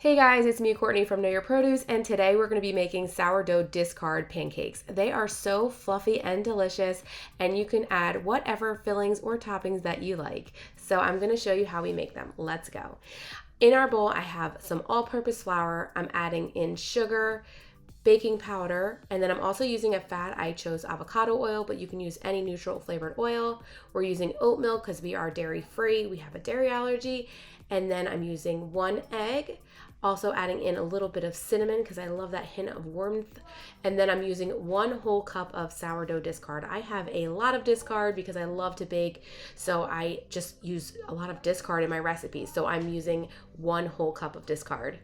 Hey guys, it's me, Courtney from Know Your Produce, and today we're going to be making sourdough discard pancakes. They are so fluffy and delicious, and you can add whatever fillings or toppings that you like. So I'm going to show you how we make them. Let's go. In our bowl, I have some all-purpose flour. I'm adding in sugar, baking powder, and then I'm also using a fat. I chose avocado oil, but you can use any neutral flavored oil. We're using oat milk because we are dairy free. We have a dairy allergy. And then I'm using 1 egg, also adding in a little bit of cinnamon because I love that hint of warmth. And then I'm using 1 whole cup of sourdough discard. I have a lot of discard because I love to bake, so I just use a lot of discard in my recipes. So I'm using 1 whole cup of discard.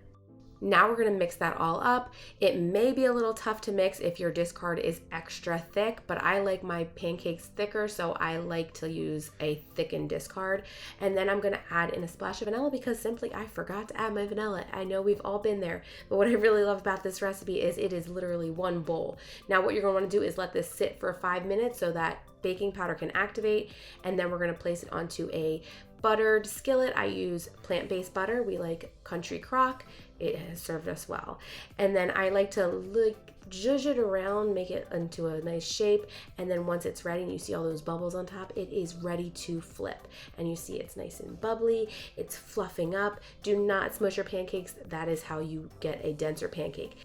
Now we're going to mix that all up. It may be a little tough to mix if your discard is extra thick, but I like my pancakes thicker, so I like to use a thickened discard. And then I'm going to add in a splash of vanilla because simply I forgot to add my vanilla. I know we've all been there, but what I really love about this recipe is it is literally 1 bowl. Now what you're going to want to do is let this sit for 5 minutes so that baking powder can activate, and then we're going to place it onto a buttered skillet. I use plant-based butter. We like Country Crock. It has served us well. And then I like to zhuzh it around, make it into a nice shape, and then once it's ready and you see all those bubbles on top, it is ready to flip. And you see it's nice and bubbly, it's fluffing up. Do not smush your pancakes. That is how you get a denser pancake.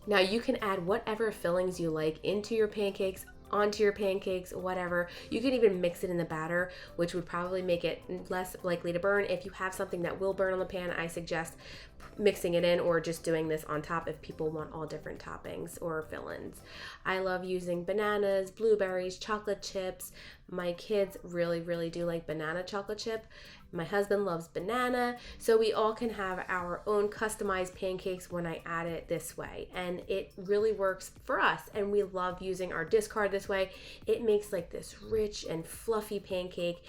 Now you can add whatever fillings you like into your pancakes, onto your pancakes, whatever. You can even mix it in the batter, which would probably make it less likely to burn. If you have something that will burn on the pan, I suggest mixing it in or just doing this on top if people want all different toppings or fill-ins. I love using bananas, blueberries, chocolate chips. My kids really do like banana chocolate chip. My husband loves banana. So we all can have our own customized pancakes when I add it this way. And it really works for us. And we love using our discard this way. It makes like this rich and fluffy pancake.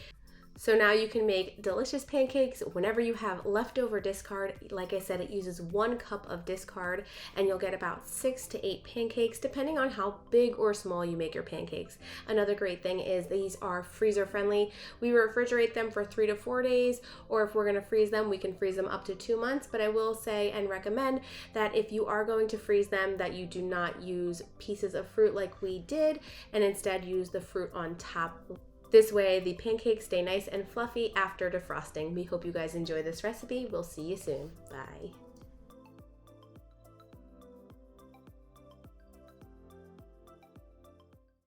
So now you can make delicious pancakes whenever you have leftover discard. Like I said, it uses 1 cup of discard and you'll get about 6 to 8 pancakes depending on how big or small you make your pancakes. Another great thing is these are freezer friendly. We refrigerate them for 3 to 4 days, or if we're gonna freeze them, we can freeze them up to 2 months. But I will say and recommend that if you are going to freeze them, that you do not use pieces of fruit like we did, and instead use the fruit on top. This way, the pancakes stay nice and fluffy after defrosting. We hope you guys enjoy this recipe. We'll see you soon. Bye.